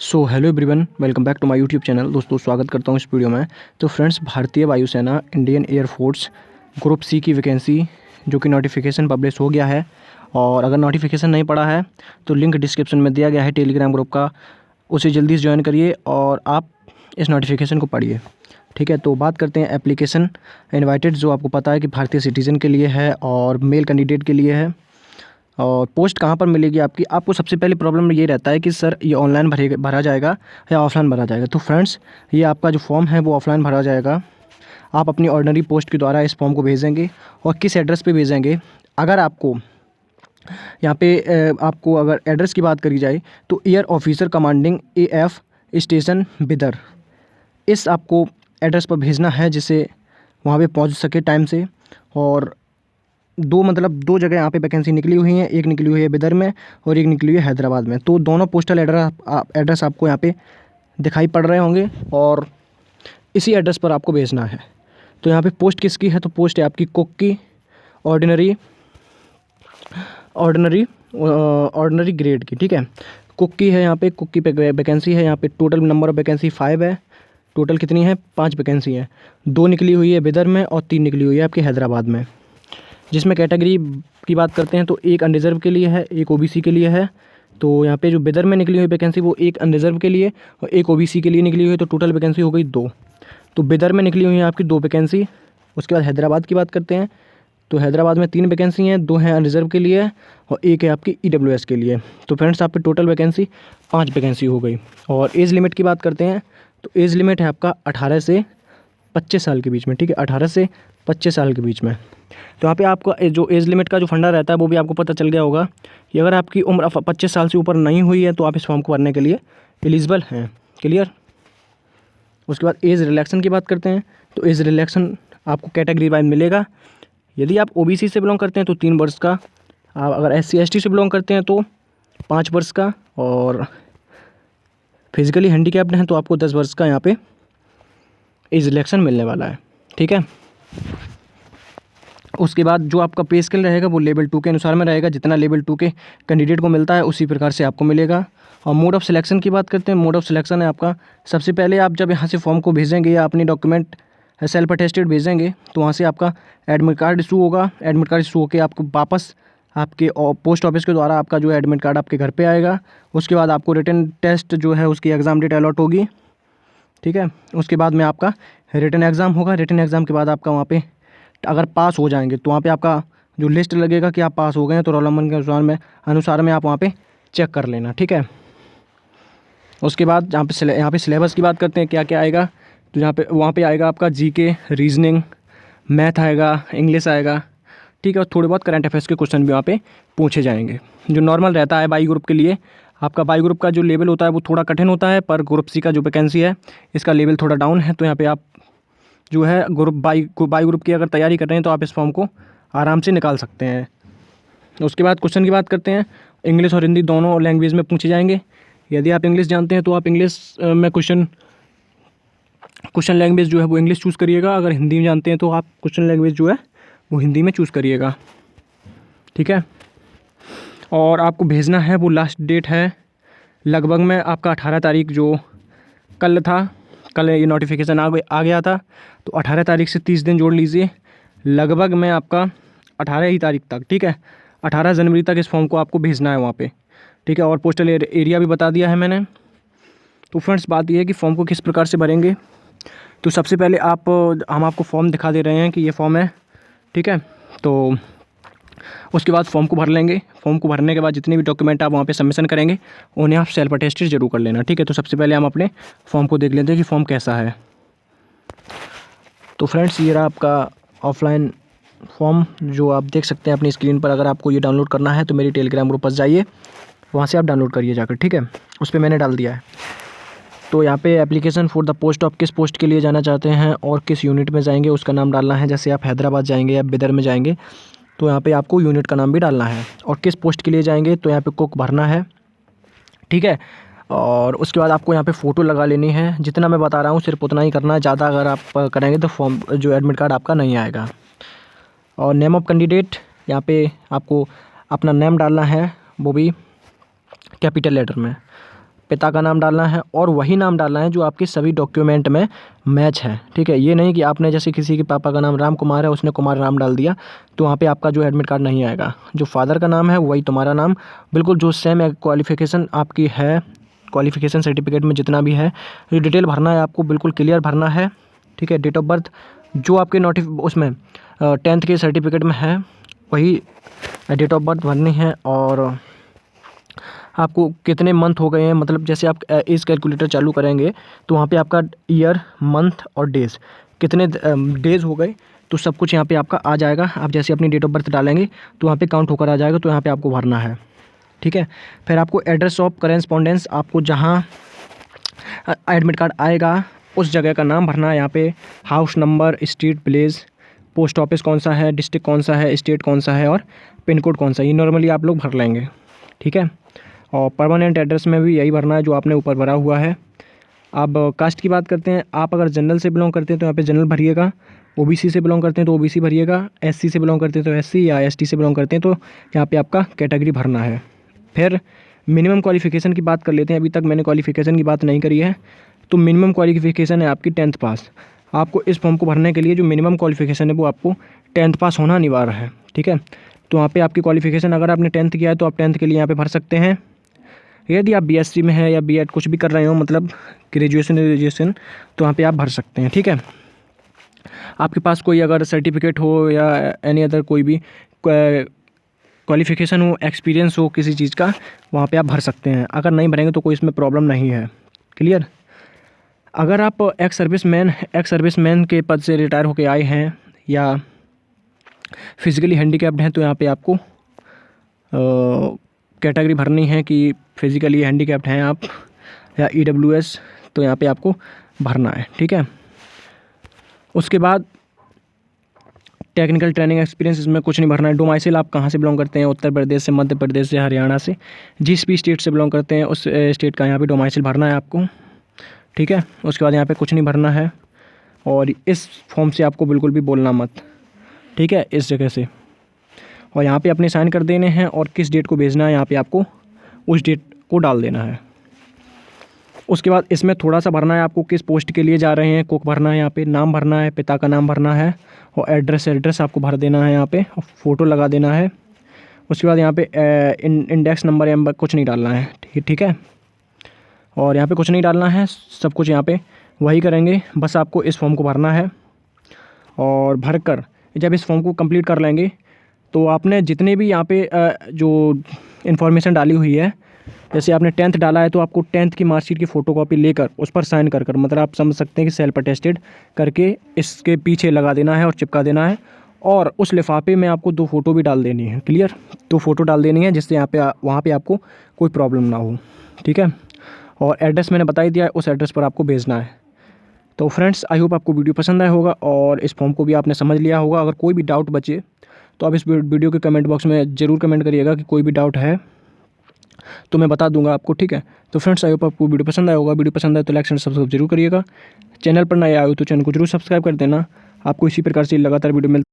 So hello everyone, welcome back to my YouTube channel. दोस्तों, स्वागत करता हूं इस वीडियो में। तो फ्रेंड्स, भारतीय वायुसेना इंडियन एयरफोर्स ग्रुप सी की वैकेंसी जो कि नोटिफिकेशन पब्लिश हो गया है, और अगर नोटिफिकेशन नहीं पड़ा है तो लिंक डिस्क्रिप्शन में दिया गया है टेलीग्राम ग्रुप का, उसे जल्दी से ज्वाइन करिए और आप इस नोटिफिकेशन को पढ़िए। ठीक है, तो बात करते हैं एप्लीकेशन इनवाइटेड, जो आपको पता है कि भारतीय सिटीज़न के लिए है और मेल कैंडिडेट के लिए है। और पोस्ट कहाँ पर मिलेगी आपको सबसे पहले प्रॉब्लम ये रहता है कि सर ये ऑनलाइन भरा जाएगा या ऑफलाइन भरा जाएगा। तो फ्रेंड्स, ये आपका जो फॉर्म है वो ऑफलाइन भरा जाएगा। आप अपनी ऑर्डिनरी पोस्ट के द्वारा इस फॉर्म को भेजेंगे। और किस एड्रेस पे भेजेंगे, अगर आपको यहाँ पे आपको अगर एड्रेस की बात करी जाए तो air officer commanding AF station Bidar, इस आपको एड्रेस पर भेजना है जिससे वहाँ पे पहुँच सके टाइम से। और दो जगह यहाँ पे वैकेंसी निकली हुई हैं, एक निकली हुई है बिदर में और एक निकली हुई है हैदराबाद में। तो दोनों पोस्टल एड्रेस आपको यहाँ पे दिखाई पड़ रहे होंगे और इसी एड्रेस पर आपको भेजना है। तो यहाँ पे पोस्ट किसकी है, तो पोस्ट है आपकी कुक की, ऑर्डिनरी ग्रेड की। ठीक है, कुक की है, यहाँ पे कुक की वैकेंसी है। यहाँ पे टोटल नंबर ऑफ वैकेंसी 5 है। टोटल कितनी है, 5 वैकेंसी है। 2 निकली हुई है बिदर में और 3 निकली हुई है आपकी हैदराबाद में। जिसमें कैटेगरी की बात करते हैं तो एक अनरिजर्व के लिए है, एक OBC के लिए है। तो यहाँ पे जो बिदर में निकली हुई वैकेंसी वो एक अनरिजर्व के लिए और एक OBC के लिए निकली हुई है। तो टोटल वैकेंसी हो गई 2। तो बिदर में निकली हुई है आपकी 2 वैकेंसी। उसके बाद हैदराबाद की बात करते हैं तो हैदराबाद में 3 वैकेंसी हैं, 2 हैं अनरिजर्व के लिए और एक है आपकी EWS के लिए। तो फ्रेंड्स, आप पे टोटल वैकेंसी 5 वैकेंसी हो गई। और एज लिमिट की बात करते हैं तो एज लिमिट है आपका 18 से 25 साल के बीच में। ठीक है, 18 से 25 साल के बीच में। तो यहाँ पे आपका जो एज लिमिट का जो फंडा रहता है वो भी आपको पता चल गया होगा कि अगर आपकी उम्र 25 साल से ऊपर नहीं हुई है तो आप इस फॉर्म को भरने के लिए एलिजिबल हैं। क्लियर। उसके बाद एज रिलैक्सन की बात करते हैं तो एज रिलैक्सन आपको कैटेगरी वाइज मिलेगा। यदि आप OBC से बिलोंग करते हैं तो 3 वर्ष का, आप अगर SC ST से बिलोंग करते हैं तो 5 वर्ष का, और फिजिकली हैंडीकैप्ड हैं तो आपको 10 वर्ष का यहाँ पे एज रिलैक्सन मिलने वाला है। ठीक है। उसके बाद जो आपका पे स्केल रहेगा वो लेवल 2 के अनुसार में रहेगा। जितना लेवल 2 के कैंडिडेट को मिलता है उसी प्रकार से आपको मिलेगा। और मोड ऑफ़ सिलेक्शन की बात करते हैं, मोड ऑफ़ सिलेक्शन है आपका, सबसे पहले आप जब यहाँ से फॉर्म को भेजेंगे या अपनी डॉक्यूमेंट सेल्फ अटेस्टेड भेजेंगे तो वहाँ से आपका एडमिट कार्ड इशू होगा। एडमिट कार्ड इशू होकर आपको वापस आपके पोस्ट ऑफिस के द्वारा आपका जो एडमिट कार्ड आपके घर पे आएगा। उसके बाद आपको रिटन टेस्ट जो है उसकी एग्ज़ाम डेट अलॉट होगी। ठीक है, उसके बाद में आपका रिटन एग्ज़ाम होगा। रिटन एग्ज़ाम के बाद आपका वहाँ पे अगर पास हो जाएंगे तो वहाँ पे आपका जो लिस्ट लगेगा कि आप पास हो गए हैं, तो रोल नंबर के अनुसार में आप वहाँ पे चेक कर लेना। ठीक है। उसके बाद यहाँ पे सिलेबस की बात करते हैं क्या क्या आएगा, तो वहाँ पे आएगा आपका GK, रीजनिंग, मैथ आएगा, इंग्लिश आएगा। ठीक है, और थोड़े बहुत करंट अफेयर्स के क्वेश्चन भी वहाँ पे पूछे जाएंगे जो नॉर्मल रहता है बाई ग्रुप के लिए। आपका बाई ग्रुप का जो लेवल होता है वो थोड़ा कठिन होता है, पर ग्रुप C का जो वैकेंसी है इसका लेवल थोड़ा डाउन है। तो यहाँ पे आप जो है बाई ग्रुप की अगर तैयारी कर रहे हैं तो आप इस फॉर्म को आराम से निकाल सकते हैं। उसके बाद क्वेश्चन की बात करते हैं, इंग्लिश और हिंदी दोनों लैंग्वेज में पूछे जाएंगे। यदि आप इंग्लिश जानते हैं तो आप इंग्लिश में क्वेश्चन लैंग्वेज जो है वो इंग्लिश चूज़ करिएगा। अगर हिंदी में जानते हैं तो आप क्वेश्चन लैंग्वेज जो है वो हिंदी में चूज़ करिएगा। ठीक है। और आपको भेजना है, वो लास्ट डेट है लगभग में आपका 18 तारीख, जो कल ये नोटिफिकेशन आ गया था। तो 18 तारीख से 30 दिन जोड़ लीजिए, लगभग में आपका 18 ही तारीख तक। ठीक है, 18 जनवरी तक इस फॉर्म को आपको भेजना है वहाँ पे। ठीक है, और पोस्टल एरिया भी बता दिया है मैंने। तो फ्रेंड्स, बात ये है कि फॉर्म को किस प्रकार से भरेंगे। तो सबसे पहले हम आपको फॉर्म दिखा दे रहे हैं कि ये फॉर्म है। ठीक है, तो उसके बाद फॉर्म को भर लेंगे। फॉर्म को भरने के बाद जितने भी डॉक्यूमेंट आप वहाँ पे सबमिशन करेंगे उन्हें आप सेल्फ अटेस्टेड जरूर कर लेना। ठीक है, तो सबसे पहले हम अपने फॉर्म को देख लेते हैं कि फॉर्म कैसा है। तो फ्रेंड्स, ये रहा आपका ऑफलाइन फॉर्म जो आप देख सकते हैं अपनी स्क्रीन पर। अगर आपको ये डाउनलोड करना है तो मेरी टेलीग्राम ग्रुप पर जाइए, वहाँ से आप डाउनलोड करिए जाकर। ठीक है, उस पर मैंने डाल दिया है। तो यहाँ पे एप्लीकेशन फॉर द पोस्ट, आप किस पोस्ट के लिए जाना चाहते हैं और किस यूनिट में जाएंगे उसका नाम डालना है। जैसे आप हैदराबाद जाएंगे या बिदर में जाएंगे तो यहाँ पे आपको यूनिट का नाम भी डालना है। और किस पोस्ट के लिए जाएंगे तो यहाँ पे कुक भरना है। ठीक है, और उसके बाद आपको यहाँ पे फ़ोटो लगा लेनी है। जितना मैं बता रहा हूँ सिर्फ उतना ही करना है, ज़्यादा अगर आप करेंगे तो फॉर्म जो एडमिट कार्ड आपका नहीं आएगा। और नेम ऑफ़ कैंडिडेट, यहाँ पे आपको अपना नेम डालना है, वो भी कैपिटल लेटर में। पिता का नाम डालना है और वही नाम डालना है जो आपके सभी डॉक्यूमेंट में मैच है, ठीक है। ये नहीं कि आपने जैसे किसी के पापा का नाम राम कुमार है, उसने कुमार नाम डाल दिया तो वहाँ पे आपका जो एडमिट कार्ड नहीं आएगा। जो फादर का नाम है वही तुम्हारा नाम, बिल्कुल जो सेम क्वालिफ़िकेशन आपकी है, क्वालिफ़िकेशन सर्टिफिकेट में जितना भी है ये डिटेल भरना है आपको, बिल्कुल क्लियर भरना है, ठीक है। डेट ऑफ बर्थ जो आपके उसमें 10th के सर्टिफिकेट में है वही डेट ऑफ बर्थ भरनी है। और आपको कितने मंथ हो गए हैं, मतलब जैसे आप एज कैलकुलेटर चालू करेंगे तो वहाँ पे आपका ईयर, मंथ और डेज़ कितने डेज़ हो गए तो सब कुछ यहाँ पे आपका आ जाएगा। आप जैसे अपनी डेट ऑफ बर्थ डालेंगे तो वहाँ पे काउंट होकर आ जाएगा, तो यहाँ पे आपको भरना है, ठीक है। फिर आपको एड्रेस ऑफ करेस्पॉन्डेंस, आपको जहाँ एडमिट कार्ड आएगा उस जगह का नाम भरना है यहाँ पे, house number, street, village, post office कौन सा है, डिस्ट्रिक्ट कौन सा है, स्टेट कौन सा है और पिन कोड कौन सा है। ये नॉर्मली आप लोग भर लेंगे, ठीक है। और परमानेंट एड्रेस में भी यही भरना है जो आपने ऊपर भरा हुआ है। अब कास्ट की बात करते हैं, आप अगर जनरल से बिलोंग करते हैं तो यहाँ पे जनरल भरिएगा, ओबीसी से बिलोंग करते हैं तो ओबीसी भरिएगा, एससी से बिलोंग करते हैं तो एससी, या एसटी से बिलोंग करते हैं तो यहाँ पे आपका कैटेगरी भरना है। फिर मिनिमम क्वालिफ़िकेशन की बात कर लेते हैं, अभी तक मैंने क्वालिफ़िकेशन की बात नहीं करी है। तो मिनिमम क्वालिफ़िकेशन है आपकी 10th पास। आपको इस फॉर्म को भरने के लिए जो मिनिमम क्वालिफ़िकेशन है वो आपको 10th पास होना अनिवार्य है, ठीक है। तो वहाँ पे आपकी क्वालिफ़िकेशन, अगर आपने 10th किया है तो आप 10th के लिए यहाँ पे भर सकते हैं। यदि आप बीएससी में हैं या बीएड कुछ भी कर रहे हो, मतलब ग्रेजुएशन तो वहाँ पे आप भर सकते हैं, ठीक है। आपके पास कोई अगर सर्टिफिकेट हो या एनी अदर कोई भी क्वालिफ़िकेशन हो, एक्सपीरियंस हो किसी चीज़ का, वहाँ पे आप भर सकते हैं। अगर नहीं भरेंगे तो कोई इसमें प्रॉब्लम नहीं है, क्लियर। अगर आप एक्स सर्विसमैन के पद से रिटायर होके आए हैं या फिज़िकली हैंडीकैप्ड हैं तो यहाँ पे आपको कैटेगरी भरनी है कि फिज़िकली हैंडीकैप्ड हैं आप या EWS, तो यहाँ पे आपको भरना है, ठीक है। उसके बाद टेक्निकल ट्रेनिंग एक्सपीरियंस, इसमें कुछ नहीं भरना है। डोमाइसिल आप कहाँ से बिलोंग करते हैं, उत्तर प्रदेश से, मध्य प्रदेश से, हरियाणा से, जिस भी स्टेट से बिलोंग करते हैं उस स्टेट का यहाँ पे डोमाइसिल भरना है आपको, ठीक है। उसके बाद यहाँ पे कुछ नहीं भरना है और इस फॉर्म से आपको बिल्कुल भी बोलना मत, ठीक है, इस जगह से। और यहाँ पे अपने साइन कर देने हैं और किस डेट को भेजना है यहाँ पे आपको उस डेट को डाल देना है। उसके बाद इसमें थोड़ा सा भरना है आपको, किस पोस्ट के लिए जा रहे हैं, कुक भरना है, यहाँ पे नाम भरना है, पिता का नाम भरना है और एड्रेस आपको भर देना है यहाँ पे और फ़ोटो लगा देना है। उसके बाद यहाँ पे इंडेक्स नंबर या कुछ नहीं डालना है, ठीक है। और यहाँ पे कुछ नहीं डालना है, सब कुछ यहाँ पे वही करेंगे, बस आपको इस फॉर्म को भरना है। और भरकर जब इस फॉर्म को कंप्लीट कर लेंगे तो आपने जितने भी यहाँ पे जो इन्फॉर्मेशन डाली हुई है, जैसे आपने 10th डाला है तो आपको 10th की मार्कशीट की फ़ोटोकॉपी लेकर उस पर साइन कर मतलब आप समझ सकते हैं कि सेल्फ अटेस्टेड करके इसके पीछे लगा देना है और चिपका देना है। और उस लिफाफे में आपको 2 फ़ोटो भी डाल देनी है, क्लियर। 2 फ़ोटो डाल देनी है जिससे यहाँ पे वहाँ पे आपको कोई प्रॉब्लम ना हो, ठीक है। और एड्रेस मैंने बता ही दिया है, उस एड्रेस पर आपको भेजना है। तो फ्रेंड्स, आई होप आपको वीडियो पसंद आया होगा और इस फॉर्म को भी आपने समझ लिया होगा। अगर कोई भी डाउट बचे तो आप इस वीडियो के कमेंट बॉक्स में ज़रूर कमेंट करिएगा कि कोई भी डाउट है तो मैं बता दूंगा आपको, ठीक है। तो फ्रेंड्स, आई होप आपको वीडियो पसंद आया होगा। वीडियो पसंद आए तो लाइक एंड सब्सक्राइब जरूर करिएगा। चैनल पर नए आए हो तो चैनल को जरूर सब्सक्राइब कर देना। आपको इसी प्रकार से लगातार वीडियो मिलती